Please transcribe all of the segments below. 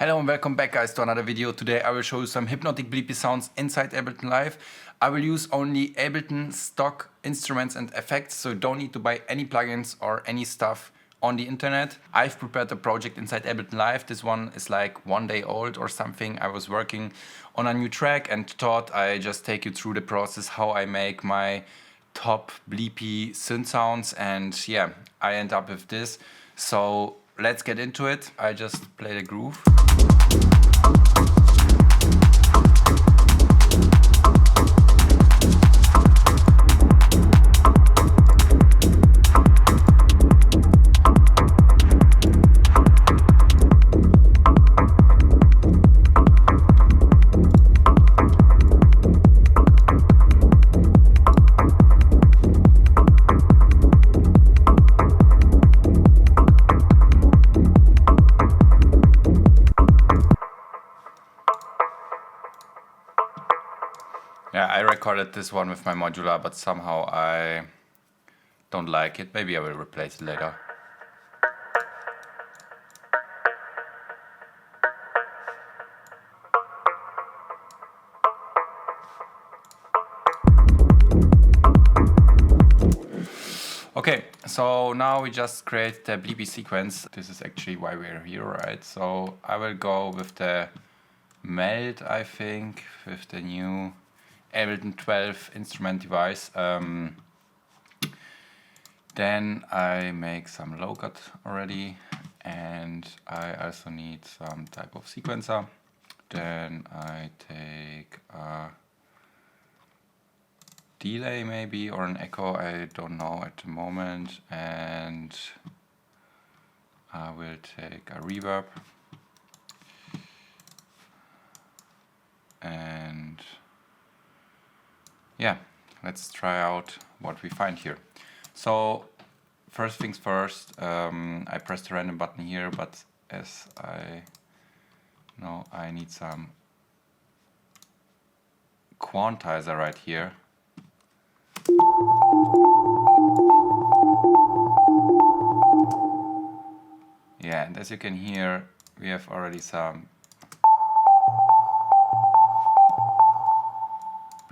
Hello and welcome back guys to another video. Today I will show you some hypnotic bleepy sounds inside Ableton Live. I will use only Ableton stock instruments and effects, so you don't need to buy any plugins or any stuff on the internet. I've prepared a project inside Ableton Live. This one is like 1 day old or something. I was working on a new track and thought I just take you through the process how I make my top bleepy synth sounds, and yeah, I end up with this. So let's get into it. I just play the groove. Yeah, I recorded this one with my modular, but somehow I don't like it. Maybe I will replace it later. Okay, so now we just create the bleepy sequence. This is actually why we're here, right? So I will go with the meld, I think, with the new Ableton 12 instrument device. Then I make some low cut already, and I also need some type of sequencer. Then I take a delay maybe, or an echo, I don't know at the moment, and I will take a reverb and yeah, let's try out what we find here. So first things first, I press the random button here, but as I know, I need some quantizer right here. Yeah, and as you can hear, we have already some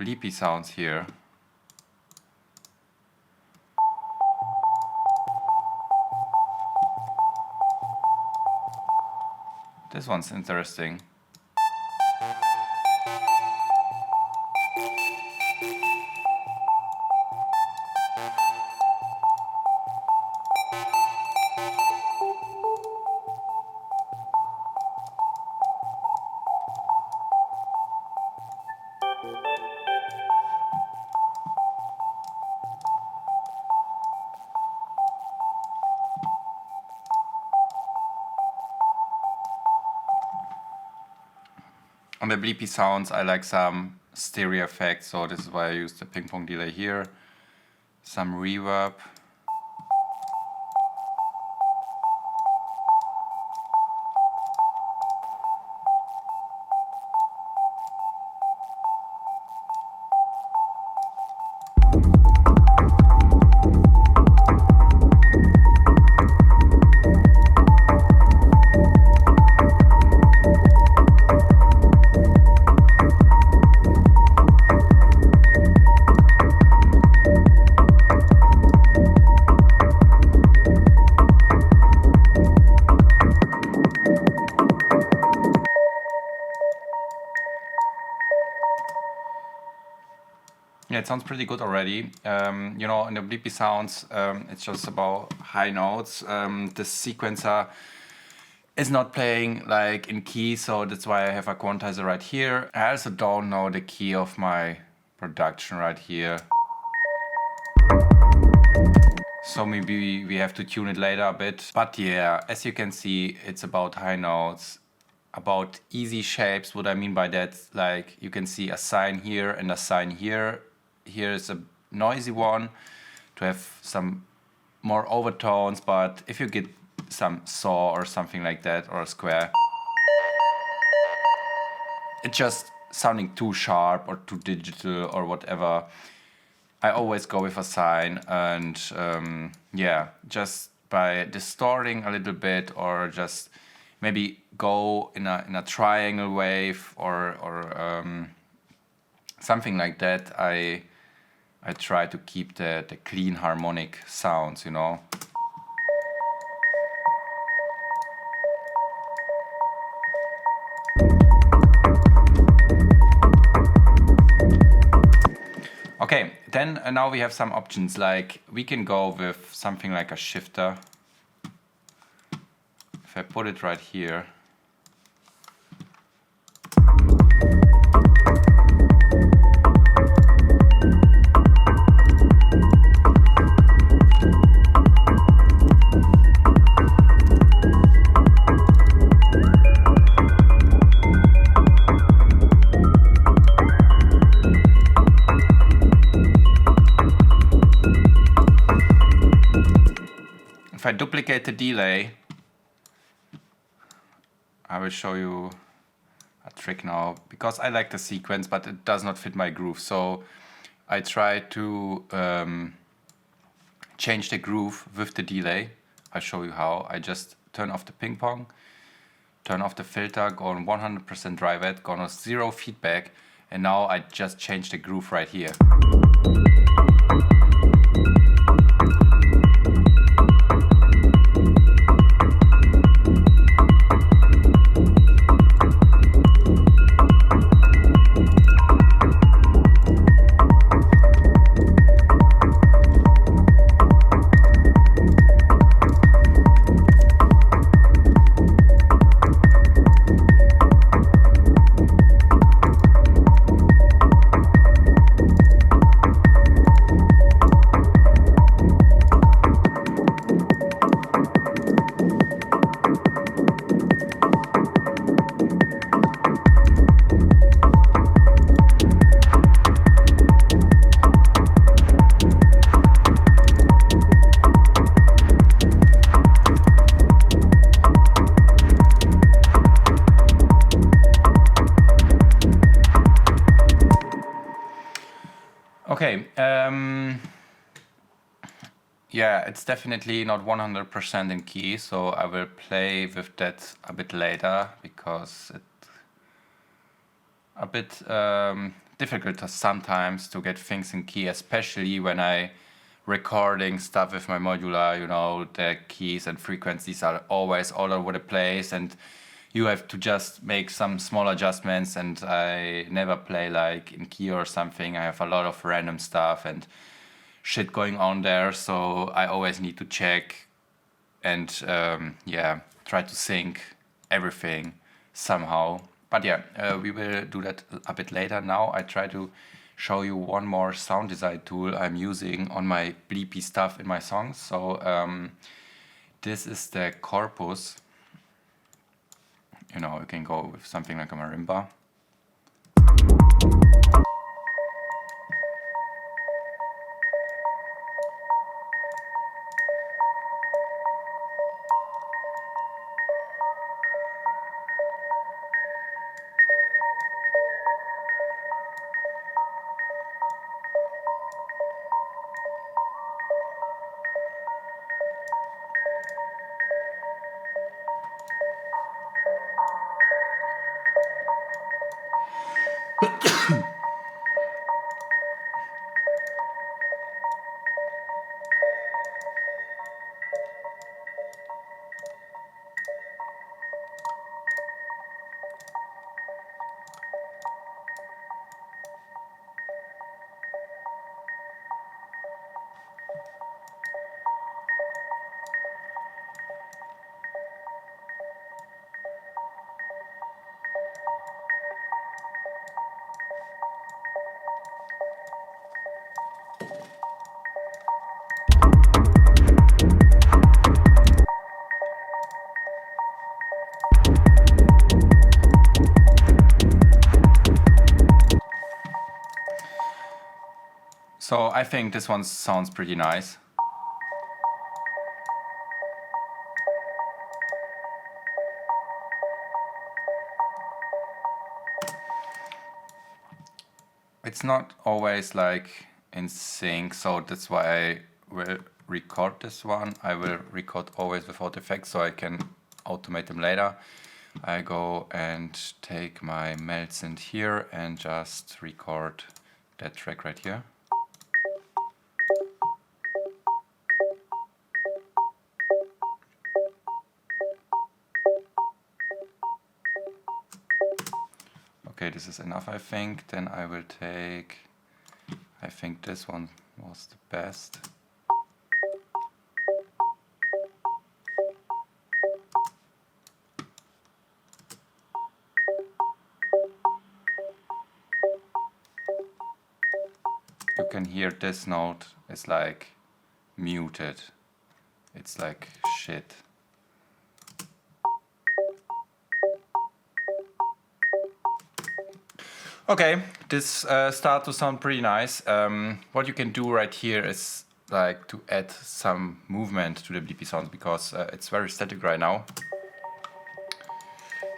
bleepy sounds here. This one's interesting. On the bleepy sounds, I like some stereo effects, so this is why I use the ping pong delay here. Some reverb. Yeah, it sounds pretty good already. You know, in the bleepy sounds, it's just about high notes. The sequencer is not playing like in key, so that's why I have a quantizer right here. I also don't know the key of my production right here, so maybe we have to tune it later a bit. But yeah, as you can see, it's about high notes, about easy shapes. What I mean by that, like you can see a sign here and a sign here. Here is a noisy one to have some more overtones, but if you get some saw or something like that, or a square, it's just sounding too sharp or too digital or whatever. I always go with a sine, and yeah, just by distorting a little bit or just maybe go in a triangle wave or something like that. I try to keep the clean harmonic sounds, you know. Okay, then now we have some options, like we can go with something like a shifter. If I put it right here, if I duplicate the delay, I will show you a trick now, because I like the sequence, but it does not fit my groove. So I try to change the groove with the delay. I'll show you how. I just turn off the ping pong, turn off the filter, go on 100% dry wet, go on 0 feedback, and now I just change the groove right here. Okay, yeah, it's definitely not 100% in key, so I will play with that a bit later, because it's a bit difficult sometimes to get things in key, especially when I recording stuff with my modular, you know, the keys and frequencies are always all over the place, and you have to just make some small adjustments, and I never play like in key or something. I have a lot of random stuff and shit going on there, so I always need to check and yeah, try to sync everything somehow. But yeah, we will do that a bit later. Now I try to show you one more sound design tool I'm using on my bleepy stuff in my songs. So this is the Corpus. You know, you can go with something like a marimba. So I think this one sounds pretty nice. It's not always like in sync, so that's why I will record this one. I will record always without effects, so I can automate them later. I go and take my melt synth here and just record that track right here. Okay, this is enough, I think. Then I will take, I think this one was the best. You can hear this note is like muted. It's like shit. Okay, this starts to sound pretty nice. What you can do right here is like to add some movement to the bleepy sounds, because it's very static right now.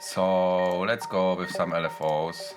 So let's go with some LFOs.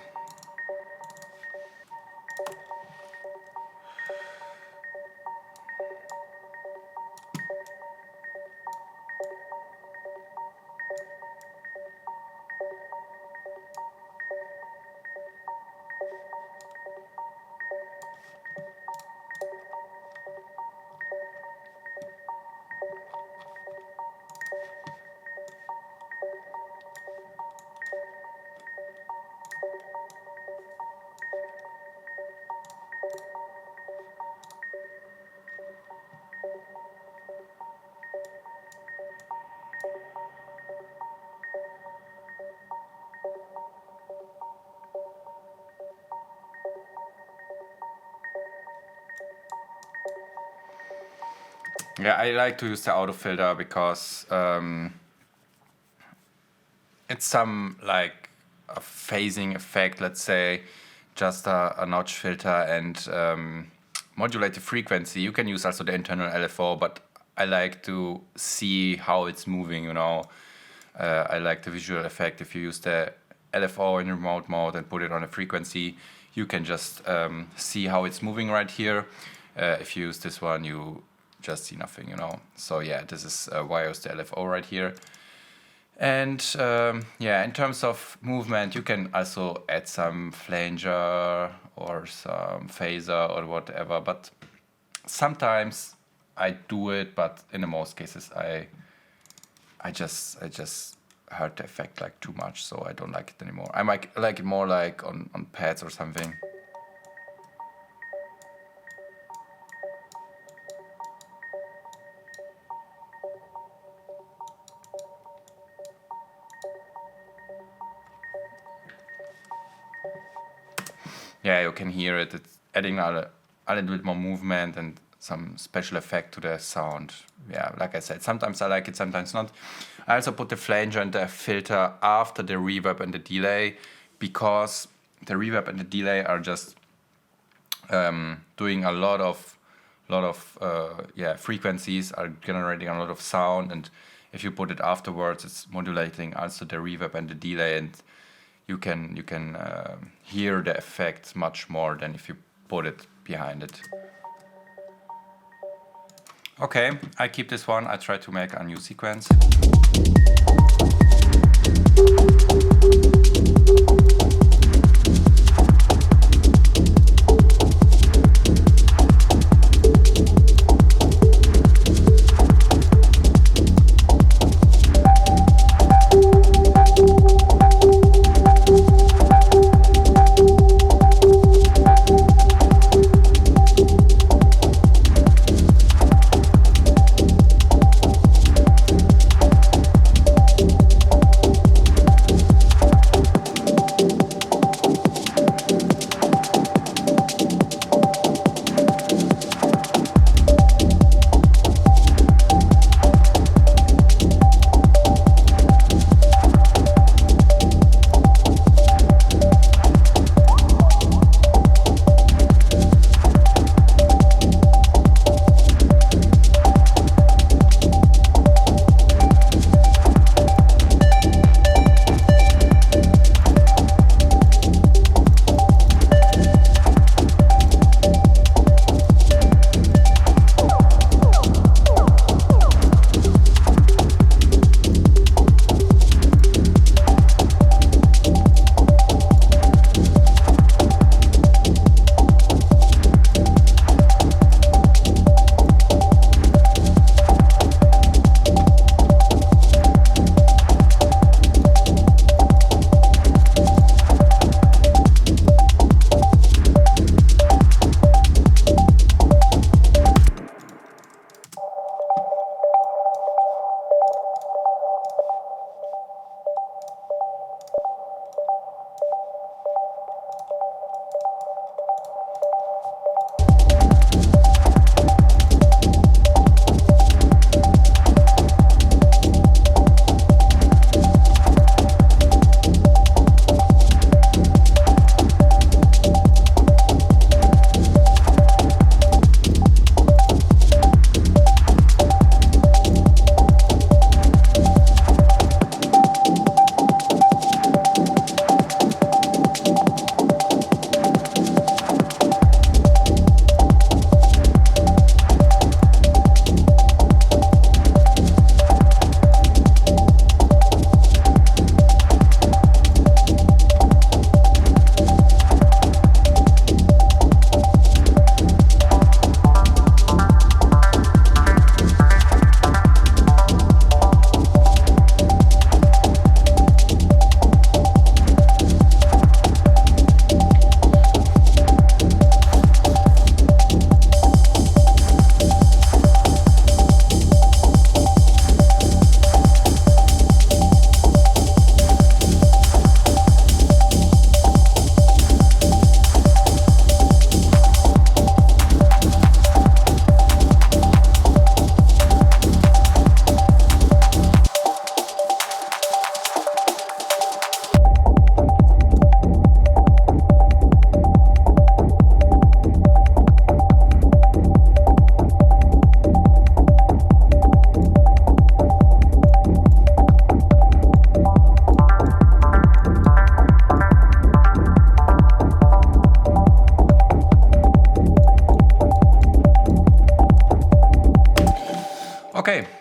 Yeah, I like to use the auto filter because it's some like a phasing effect, let's say, just a notch filter, and modulate the frequency. You can use also the internal LFO, but I like to see how it's moving, you know. I like the visual effect. If you use the LFO in remote mode and put it on a frequency, you can just see how it's moving right here. If you use this one, you just see nothing, you know. So yeah, this is why I use the LFO right here. And yeah, in terms of movement, you can also add some flanger or some phaser or whatever, but sometimes I do it, but in the most cases I just heard the effect like too much, so I don't like it anymore. I might like it more like on pads or something. Yeah, you can hear it. It's adding a little bit more movement and some special effect to the sound. Yeah, like I said, sometimes I like it, sometimes not. I also put the flanger and the filter after the reverb and the delay, because the reverb and the delay are just doing a lot of frequencies, are generating a lot of sound, and if you put it afterwards, it's modulating also the reverb and the delay, and you can hear the effects much more than if you put it behind it. Okay, I keep this one. I try to make a new sequence.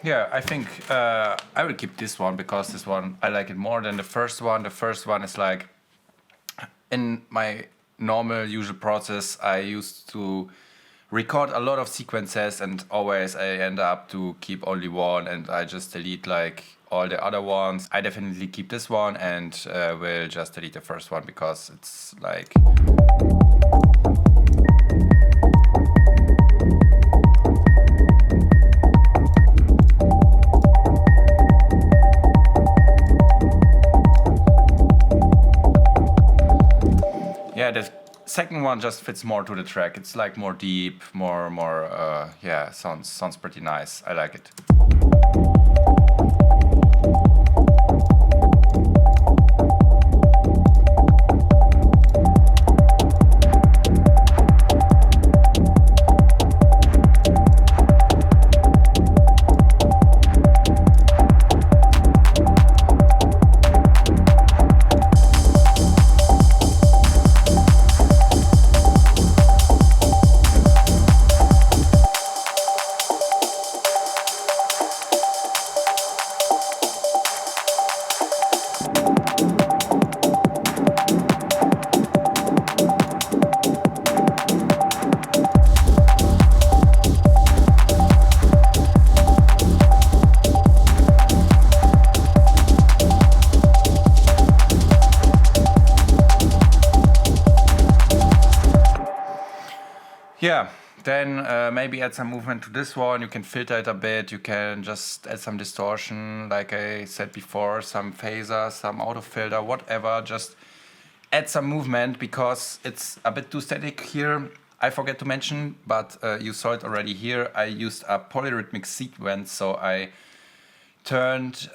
Yeah, I think I will keep this one because this one I like it more than the first one. The first one is like in my normal usual process I used to record a lot of sequences and always I end up to keep only one and I just delete like all the other ones. I definitely keep this one and will just delete the first one because it's like yeah, the second one just fits more to the track. It's like more deep, more yeah, sounds pretty nice. I like it. Yeah, then maybe add some movement to this one. You can filter it a bit. You can just add some distortion, like I said before, some phaser, some auto filter, whatever. Just add some movement because it's a bit too static here. I forget to mention, but you saw it already here. I used a polyrhythmic sequence, so I turned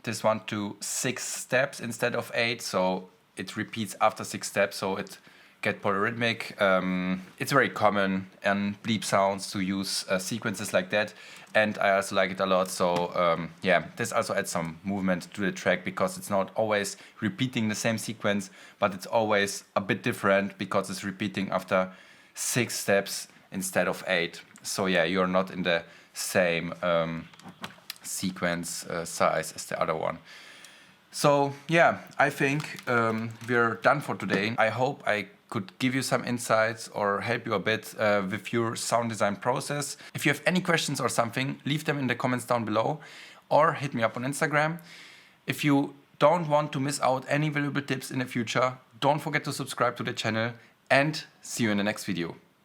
this one to 6 steps instead of 8, so it repeats after 6 steps, so it get polyrhythmic. It's very common in bleep sounds to use sequences like that, and I also like it a lot. So yeah, this also adds some movement to the track because it's not always repeating the same sequence, but it's always a bit different because it's repeating after 6 steps instead of 8. So yeah, you're not in the same sequence size as the other one. So yeah, I think we're done for today. I hope I could give you some insights or help you a bit with your sound design process. If you have any questions or something, leave them in the comments down below or hit me up on Instagram. If you don't want to miss out any valuable tips in the future, don't forget to subscribe to the channel and see you in the next video.